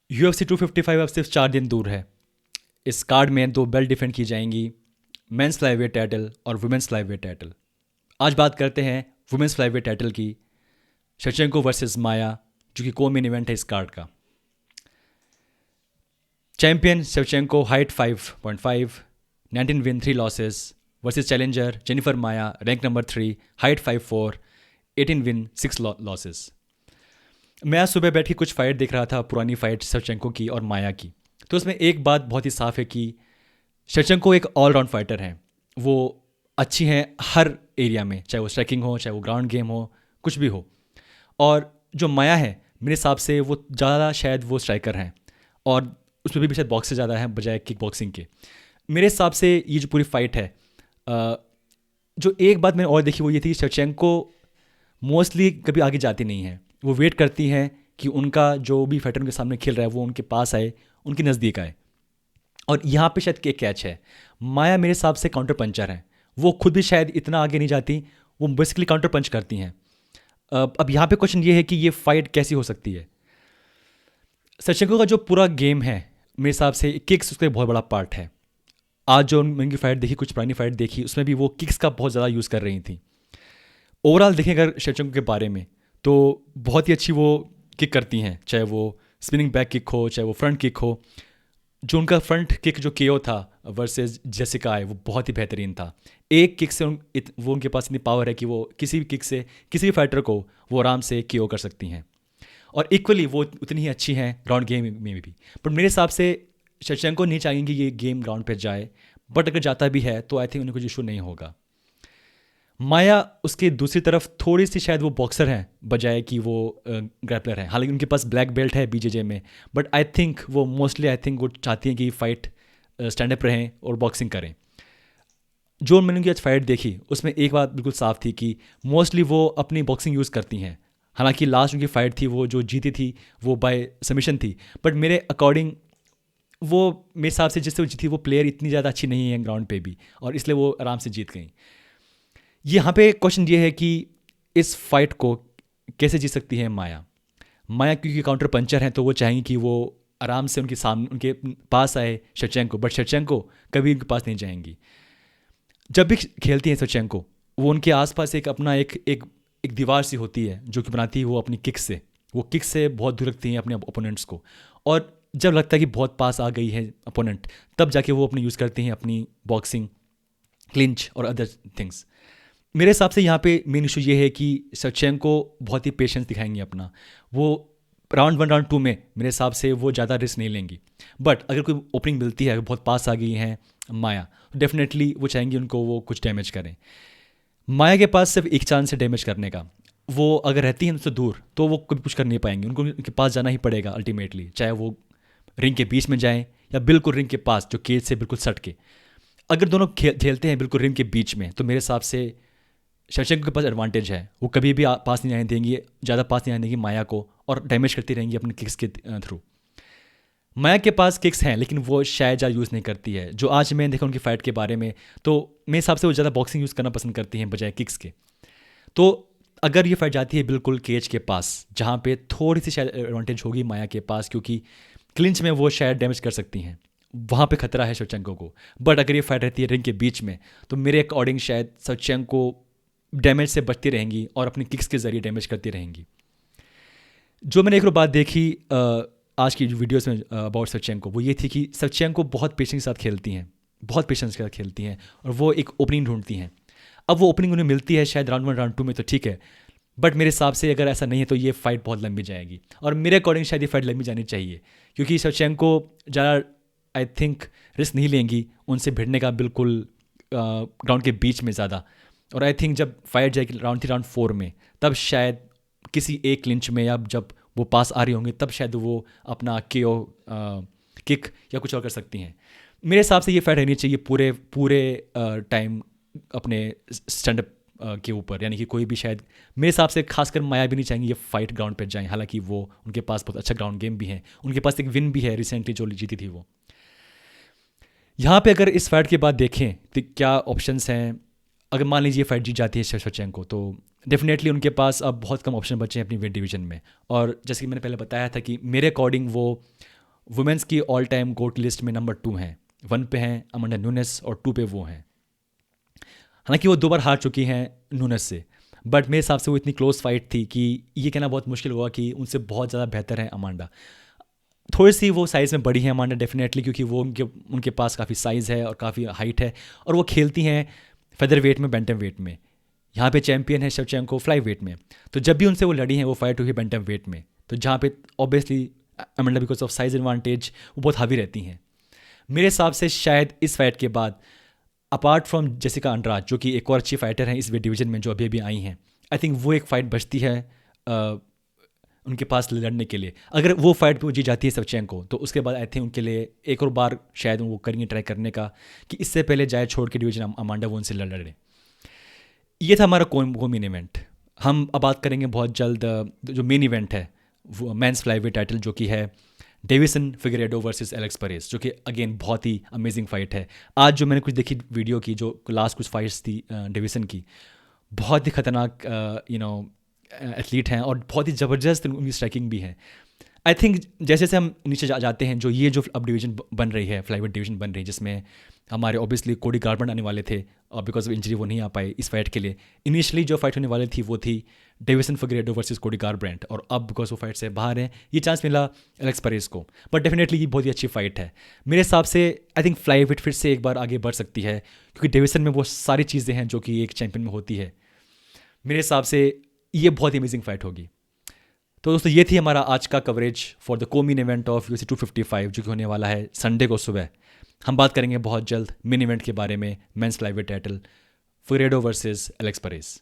UFC 255 अब सिर्फ 4 दिन दूर है। इस कार्ड में 2 बेल्ट डिफेंड की जाएंगी, मेंस फ्लाईवेट टाइटल और वुमेंस फ्लाईवेट टाइटल। आज बात करते हैं वुमेंस फ्लाईवेट टाइटल की, शचेंको वर्सेस माया, जो कि को मेन इवेंट है इस कार्ड का। Champion Shevchenko, height 5.5, 19 win 3 losses, versus challenger Jennifer Maya, rank number 3, height 5'4", 18 win 6 losses. मैं आज सुबह बैठ के कुछ फाइट देख रहा था, पुरानी फाइट शेवचेंको की और माया की। तो उसमें एक बात बहुत ही साफ है कि शेवचेंको एक ऑलराउंड फाइटर हैं। वो अच्छी हैं हर एरिया में, चाहे वो स्ट्राइकिंग हो, चाहे वो ग्राउंड गेम हो, कुछ भी हो। और जो माया है, मेरे हिसाब से वो ज़्यादा शायद वो स्ट्राइकर हैं, और उसमें भी शायद बॉक्स से ज़्यादा है बजाय किक बॉक्सिंग के। मेरे हिसाब से ये जो पूरी फाइट है, जो एक बात मैंने और देखी वो ये थी कि शेवचेंको मोस्टली कभी आगे जाती नहीं है। वो वेट करती हैं कि उनका जो भी फाइटर उनके सामने खेल रहा है वो उनके पास आए, उनके नज़दीक आए। और यहाँ पे शायद एक कैच है, माया मेरे हिसाब से काउंटर पंचर है। वो खुद भी शायद इतना आगे नहीं जाती, वो बेसिकली काउंटर पंच करती हैं। अब यहाँ पे क्वेश्चन ये है कि ये फाइट कैसी हो सकती है। शेवचेंको का जो पूरा गेम है, मेरे हिसाब से किक्स उसका एक बहुत बड़ा पार्ट है। आज जो उनकी फाइट देखी, कुछ पुरानी फाइट देखी, उसमें भी वो किक्स का बहुत ज़्यादा यूज़ कर रही थी। ओवरऑल देखें अगर शेवचेंको के बारे में, तो बहुत ही अच्छी वो किक करती हैं, चाहे वो स्पिनिंग बैक किक हो, चाहे वो फ्रंट किक हो। जो उनका फ्रंट किक जो केओ था वर्सेस जेसिका आए, वो बहुत ही बेहतरीन था। एक किक से वो उनके पास इतनी पावर है कि वो किसी भी किक से किसी भी फाइटर को वो आराम से केओ कर सकती हैं। और इक्वली वो उतनी ही अच्छी हैं ग्राउंड गेम में भी। पर मेरे हिसाब से शेवचेंको नहीं चाहेंगे ये गेम ग्राउंड पे जाए, बट अगर जाता भी है तो आई थिंक उन्हें कुछ इशू नहीं होगा। माया उसके दूसरी तरफ थोड़ी सी शायद वो बॉक्सर हैं बजाय कि वो ग्रैपलर हैं। हालांकि उनके पास ब्लैक बेल्ट है बीजेजे में, बट आई थिंक वो मोस्टली आई थिंक वो चाहती हैं कि फाइट स्टैंड अप रहें और बॉक्सिंग करें। जो मैंने उनकी आज फाइट देखी उसमें एक बात बिल्कुल साफ थी कि मोस्टली वो अपनी बॉक्सिंग यूज़ करती हैं। हालांकि लास्ट उनकी फाइट थी वो जो जीती थी वो बाय सबमिशन थी, बट मेरे अकॉर्डिंग वो मेरे हिसाब से जिससे वो जीती वो प्लेयर इतनी ज़्यादा अच्छी नहीं है ग्राउंड पे भी, और इसलिए वो आराम से जीत गई। यहाँ पे क्वेश्चन ये है कि इस फाइट को कैसे जीत सकती है माया। माया क्योंकि काउंटर पंचर हैं तो वो चाहेंगी कि वो आराम से उनके सामने उनके पास आए शेवचेंको, बट शेवचेंको कभी उनके पास नहीं जाएंगी। जब भी खेलती हैं शेवचेंको, वो उनके आसपास एक अपना एक दीवार सी होती है जो कि बनाती है वो अपनी किक से। वो किक से बहुत दूर रखती हैं अपने अपोनेंट्स को, और जब लगता है कि बहुत पास आ गई है अपोनेंट, तब जाके वो अपनी यूज़ करती हैं अपनी बॉक्सिंग, क्लिंच और अदर थिंग्स। मेरे हिसाब से यहाँ पे मेन इशू ये है कि शेवचेंको बहुत ही पेशेंस दिखाएंगे अपना। वो राउंड 1 राउंड 2 में मेरे हिसाब से वो ज़्यादा रिस्क नहीं लेंगी। बट अगर कोई ओपनिंग मिलती है, अगर बहुत पास आ गई हैं माया, तो डेफिनेटली वो चाहेंगी उनको वो कुछ डैमेज करें। माया के पास सिर्फ एक चांस है डैमेज करने का। वो अगर रहती हैं उनसे दूर तो वो कभी कुछ कर नहीं पाएंगे, उनको उनके पास जाना ही पड़ेगा अल्टीमेटली, चाहे वो रिंग के बीच में जाएं या बिल्कुल रिंग के पास जो केज से बिल्कुल सट के। अगर दोनों खेलते हैं बिल्कुल रिंग के बीच में, तो मेरे हिसाब से शेवचेंको के पास एडवांटेज है। वो कभी भी पास नहीं आने देंगी, ज़्यादा पास नहीं आने देंगी माया को, और डैमेज करती रहेंगी अपने किक्स के थ्रू। माया के पास किक्स हैं लेकिन वो शायद ज़्यादा यूज़ नहीं करती है। जो आज मैंने देखा उनकी फ़ाइट के बारे में, तो मेरे हिसाब से वो ज़्यादा बॉक्सिंग यूज़ करना पसंद करती हैं बजाय किक्स के। तो अगर ये फाइट जाती है बिल्कुल केज के पास, जहाँ पे थोड़ी सी शायद एडवांटेज होगी माया के पास, क्योंकि क्लिंच में वो शायद डैमेज कर सकती हैं, वहाँ पे खतरा है शेवचेंको को। बट अगर ये फाइट रहती है रिंग के बीच में, तो मेरे अकॉर्डिंग शायद शेवचेंको डैमेज से बचती रहेंगी और अपनी किक्स के ज़रिए डैमेज करती रहेंगी। जो मैंने एक और बात देखी आज की वीडियोस में अबाउट शेवचेंको, वो ये थी कि शेवचेंको बहुत पेशेंस के साथ खेलती हैं, बहुत पेशेंस के साथ खेलती हैं, और वो एक ओपनिंग ढूंढती हैं। अब वो ओपनिंग उन्हें मिलती है शायद राउंड 1 राउंड 2 में, तो ठीक है, बट मेरे हिसाब से अगर ऐसा नहीं है तो ये फाइट बहुत लंबी जाएगी, और मेरे अकॉर्डिंग शायद ये फाइट लंबी जानी चाहिए, क्योंकि शेवचेंको ज़्यादा आई थिंक रिस्क नहीं लेंगी उनसे भिड़ने का बिल्कुल ग्राउंड के बीच में ज़्यादा। और आई थिंक जब फाइट जाएगी राउंड 3 राउंड 4 में, तब शायद किसी एक क्लिंच में या जब वो पास आ रही होंगी, तब शायद वो अपना केओ किक या कुछ और कर सकती हैं। मेरे हिसाब से ये फाइट रहनी चाहिए पूरे पूरे टाइम अपने स्टैंड अप के ऊपर, यानी कि कोई भी शायद मेरे हिसाब से खासकर माया भी नहीं चाहेंगे ये फाइट ग्राउंड पे जाएं। हालांकि वो उनके पास बहुत अच्छा ग्राउंड गेम भी है, उनके पास एक विन भी है रिसेंटली जो जीती थी वो। यहाँ पे अगर इस फाइट के बाद देखें तो क्या ऑप्शंस हैं। अगर मान लीजिए फाइट जीत जाती है शेवचेंको, तो डेफिनेटली उनके पास अब बहुत कम ऑप्शन बचे हैं अपनी वेट डिवीजन में। और जैसे कि मैंने पहले बताया था कि मेरे अकॉर्डिंग वो वुमेंस की ऑल टाइम गोट लिस्ट में नंबर 2 हैं, 1 पे हैं अमांडा न्यूनेस और 2 पे वो हैं। हालांकि वो 2 बार हार चुकी हैं न्यूनेस से, बट मेरे हिसाब से वो इतनी क्लोज फाइट थी कि ये कहना बहुत मुश्किल होगा कि उनसे बहुत ज़्यादा बेहतर है अमांडा। थोड़ी सी वो साइज़ में बड़ी है अमांडा डेफिनेटली, क्योंकि वो उनके पास काफ़ी साइज़ है और काफ़ी हाइट है, और वो खेलती हैं फेदर वेट में, बैंटम वेट में। यहाँ पे चैंपियन है शेवचेंको फ्लाई वेट में। तो जब भी उनसे वो लड़ी हैं वो फाइट हुई है बैंटम वेट में, तो जहाँ पे obviously Amanda because of size advantage वो बहुत हावी रहती हैं। मेरे हिसाब से शायद इस फाइट के बाद, अपार्ट फ्रॉम जेसिका अंड्राज जो कि एक और अच्छी फाइटर हैं इस वेट डिवीजन में जो अभी अभी आई हैं, आई थिंक वो एक फ़ाइट बचती है उनके पास लड़ने के लिए। अगर वो फाइट भी जीत जाती है शेवचेंको, तो उसके बाद आई थिंक उनके लिए एक और बार शायद वो करेंगे ट्राई करने का कि इससे पहले जाए छोड़ के डिवीजन अमांडा वो उनसे लड़े। ये था हमारा को मेन इवेंट। हम अब बात करेंगे बहुत जल्द जो मेन इवेंट है वो मेंस फ्लाईवेट टाइटल, जो कि है डेविसन फिगरेडो वर्सेस एलेक्स परेस, जो कि अगेन बहुत ही अमेजिंग फाइट है। आज जो मैंने कुछ देखी वीडियो की, जो लास्ट कुछ फाइट्स थी डेविसन की, बहुत ही खतरनाक एथलीट हैं और बहुत ही ज़बरदस्त उनकी स्ट्राइकिंग भी है। आई थिंक जैसे जैसे हम नीचे जाते हैं, जो ये जो अब डिवीजन बन रही है, फ्लाईवेट डिवीजन बन रही है, जिसमें हमारे ऑब्वियसली कोडी गारबर्ट आने वाले थे और बिकॉज ऑफ इंजरी वो नहीं आ पाए इस फाइट के लिए। इनिशियली जो फाइट होने वाली थी वो थी डेविसन फिगरेडो वर्सेस कोडी गारब्रेंट, और अब बिकॉज वो फाइट से बाहर हैं ये चांस मिला एलेक्स परेस को। बट डेफिनेटली ये बहुत ही अच्छी फाइट है मेरे हिसाब से। आई थिंक फ्लाईवेट फिर से एक बार आगे बढ़ सकती है, क्योंकि डेविसन में वो सारी चीज़ें हैं जो कि एक चैंपियन में होती है। मेरे हिसाब से ये बहुत ही अमेजिंग फाइट होगी। तो दोस्तों ये थी हमारा आज का coverage for the co-main event of UFC 255, जो कि होने वाला है संडे को सुबह। हम बात करेंगे बहुत जल्द मेन इवेंट के बारे में, men's flyweight title Figueiredo versus Alex परेस।